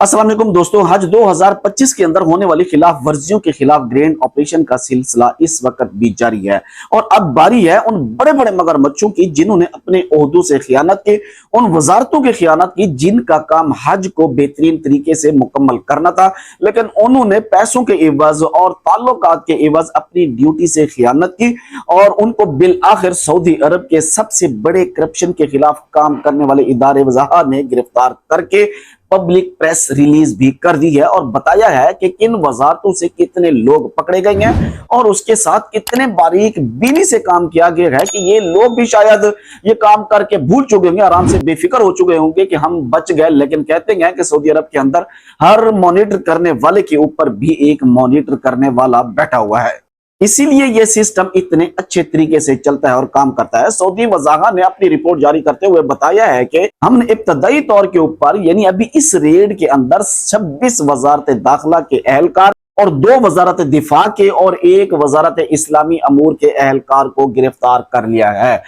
अस्सलाम वालेकुम दोस्तों, हज 2025 के अंदर होने वाली खिलाफ वर्जियों के खिलाफ ग्रैंड ऑपरेशन का सिलसिला इस वक्त भी जारी है। और अब बारी है उन बड़े बड़े मगरमच्छों की जिन्होंने अपने ओहदों से खियानत की, उन वजारतों की खियानत की जिनका काम हज को बेहतरीन तरीके से मुकम्मल करना था, लेकिन उन्होंने पैसों के एवज और ताल्लुकात के एवज अपनी ड्यूटी से खियानत की और उनको बिल आखिर सऊदी अरब के सबसे बड़े करप्शन के खिलाफ काम करने वाले इदारे वज़ाहा ने गिरफ्तार करके पब्लिक प्रेस रिलीज भी कर दी है और बताया है कि किन वजारतों से कितने लोग पकड़े गए हैं और उसके साथ कितने बारीक बीनी से काम किया गया है कि ये लोग भी शायद ये काम करके भूल चुके होंगे, आराम से बेफिक्र हो चुके होंगे कि हम बच गए। लेकिन कहते हैं कि सऊदी अरब के अंदर हर मॉनिटर करने वाले के ऊपर भी एक मॉनिटर करने वाला बैठा हुआ है, इसीलिए यह सिस्टम इतने अच्छे तरीके से चलता है और काम करता है। सऊदी वज़ाहा ने अपनी रिपोर्ट जारी करते हुए बताया है कि हमने इब्तदाई तौर के ऊपर यानी अभी इस रेड के अंदर 26 वजारत दाखिला के अहलकार और 2 वजारत दिफा के और 1 वजारत इस्लामी अमूर के अहलकार को गिरफ्तार कर लिया है।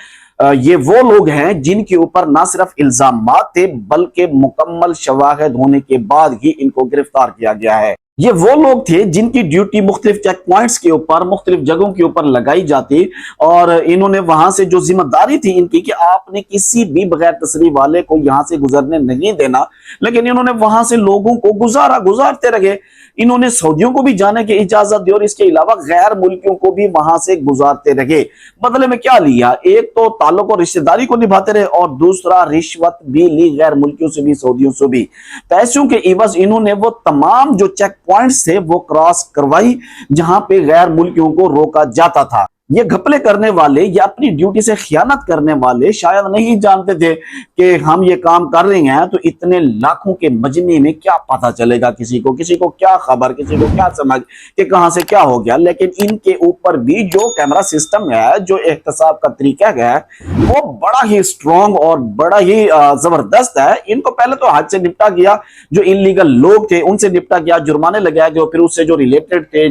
ये वो लोग हैं जिनके ऊपर ना सिर्फ इल्जामात थे बल्कि मुकम्मल शवाहिद होने के बाद ही इनको गिरफ्तार किया गया है। ये वो लोग थे जिनकी ड्यूटी मुख्तलिफ चेक पॉइंट्स के ऊपर मुख्तलिफ जगहों के ऊपर लगाई जाती और इन्होंने वहां से जो जिम्मेदारी थी इनकी कि आपने किसी भी बगैर तसरीह वाले को यहां से गुजरने नहीं देना, लेकिन इन्होंने वहां से लोगों को गुजारते रहे। इन्होंने सऊदियों को भी जाने की इजाजत दी और इसके अलावा गैर मुल्कियों को भी वहां से गुजारते रहे। बदले में क्या लिया? एक तो ताल्लुक और रिश्तेदारी को निभाते रहे और दूसरा रिश्वत भी ली, गैर मुल्कियों से भी सऊदियों से भी। पैसों के एवज इन्होंने वो तमाम जो चेक पॉइंट्स थे वो क्रॉस करवाई जहां पे गैर मुल्कियों को रोका जाता था। ये घपले करने वाले या अपनी ड्यूटी से खियानत करने वाले शायद नहीं जानते थे कि हम ये काम कर रहे हैं, तो इतने लाखों के मजमे में क्या पता चलेगा किसी को क्या खबर, किसी को क्या समझ कि कहां से क्या हो गया। लेकिन इनके ऊपर भी जो कैमरा सिस्टम है, जो एहतसाब का तरीका है, वो बड़ा ही स्ट्रॉन्ग और बड़ा ही जबरदस्त है। इनको पहले तो हद से निपटा गया, जो इलीगल लोग थे उनसे निपटा गया, जुर्माने लगाए गए, फिर उससे जो रिलेटेड थे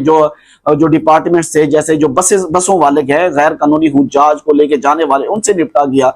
जो डिपार्टमेंट्स थे, जैसे जो बसों वाले गए गैर कानूनी हुज्जाज को लेके जाने वाले, उनसे निपटा गया।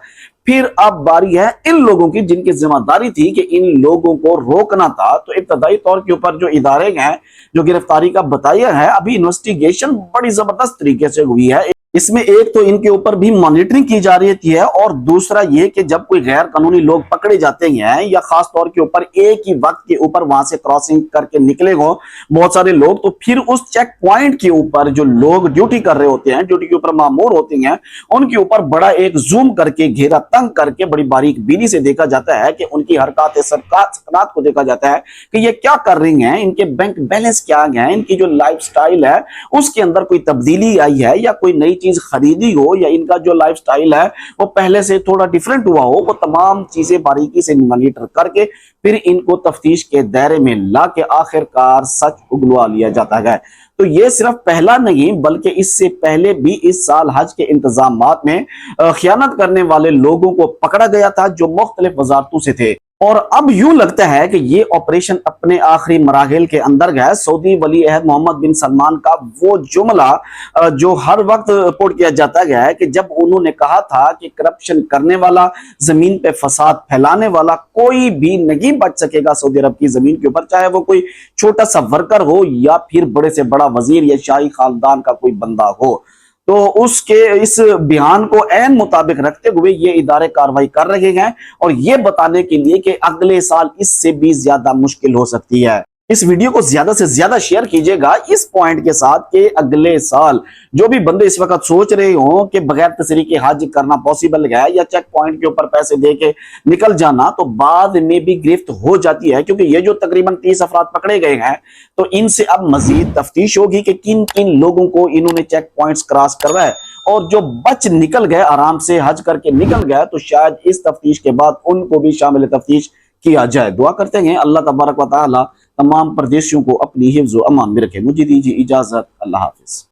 फिर अब बारी है इन लोगों की जिनकी जिम्मेदारी थी कि इन लोगों को रोकना था। तो इब्तदाई तौर के ऊपर जो इदारे हैं जो गिरफ्तारी का बताया है, अभी इन्वेस्टिगेशन बड़ी जबरदस्त तरीके से हुई है। इसमें एक तो इनके ऊपर भी मॉनिटरिंग की जा रही है और दूसरा ये कि जब कोई गैर कानूनी लोग पकड़े जाते हैं या खास तौर के ऊपर एक ही वक्त के ऊपर वहां से क्रॉसिंग करके निकले हो बहुत सारे लोग, तो फिर उस चेक पॉइंट के ऊपर जो लोग ड्यूटी कर रहे होते हैं, ड्यूटी के ऊपर मामूर होते हैं, उनके ऊपर बड़ा एक जूम करके घेरा तंग करके बड़ी बारीक बीनी से देखा जाता है कि उनकी हरकत सकनात को देखा जाता है कि ये क्या कर रही हैं, इनके बैंक बैलेंस क्या है, इनकी जो लाइफ स्टाइल है उसके अंदर कोई तब्दीली आई है या कोई नई चीज खरीदी हो या इनका जो लाइफस्टाइल है वो पहले से थोड़ा डिफरेंट हुआ हो। वो तमाम चीजें बारीकी से मॉनिटर करके फिर इनको तफ्तीश के दायरे में ला के आखिरकार सच उगलवा लिया जाता है। तो ये सिर्फ पहला नहीं बल्कि इससे पहले भी इस साल हज के इंतजामात में खियानत करने वाले लोगों को पकड़ा गया था जो मुख्तलिफ वजारतों से थे। और अब यूं लगता है कि ये ऑपरेशन अपने आखिरी मराहिल के अंदर गया। सऊदी वली अहद मोहम्मद बिन सलमान का वो जुमला जो हर वक्त रिपोर्ट किया जाता गया है कि जब उन्होंने कहा था कि करप्शन करने वाला, जमीन पे फसाद फैलाने वाला कोई भी नहीं बच सकेगा सऊदी अरब की जमीन के ऊपर, चाहे वो कोई छोटा सा वर्कर हो या फिर बड़े से बड़ा वजीर या शाही खानदान का कोई बंदा हो। तो उसके इस बयान को ऐन मुताबिक रखते हुए ये इदारे कार्रवाई कर रहे हैं और ये बताने के लिए कि अगले साल इससे भी ज्यादा मुश्किल हो सकती है। इस वीडियो को ज्यादा से ज्यादा शेयर कीजिएगा इस पॉइंट के साथ कि अगले साल जो भी बंदे इस वक्त सोच रहे हो कि बगैर तसरीह के हज करना पॉसिबल है या चेक पॉइंट के ऊपर पैसे दे के निकल जाना, तो बाद में भी गिरफ्त हो जाती है। क्योंकि ये जो तकरीबन 30 अफराद पकड़े गए हैं, तो इनसे अब मजीद तफ्तीश होगी कि किन किन लोगों को इन्होंने चेक पॉइंट्स क्रॉस करवाए और जो बच निकल गए, आराम से हज करके निकल गए, तो शायद इस तफ्तीश के बाद उनको भी शामिल तफ्तीश किया जाए। दुआ करते हैं अल्लाह तबारक व तआला तमाम परदेशियों को अपनी हिफ्ज़ व अमान में रखे। मुझे दीजिए इजाजत। अल्लाह हाफिज।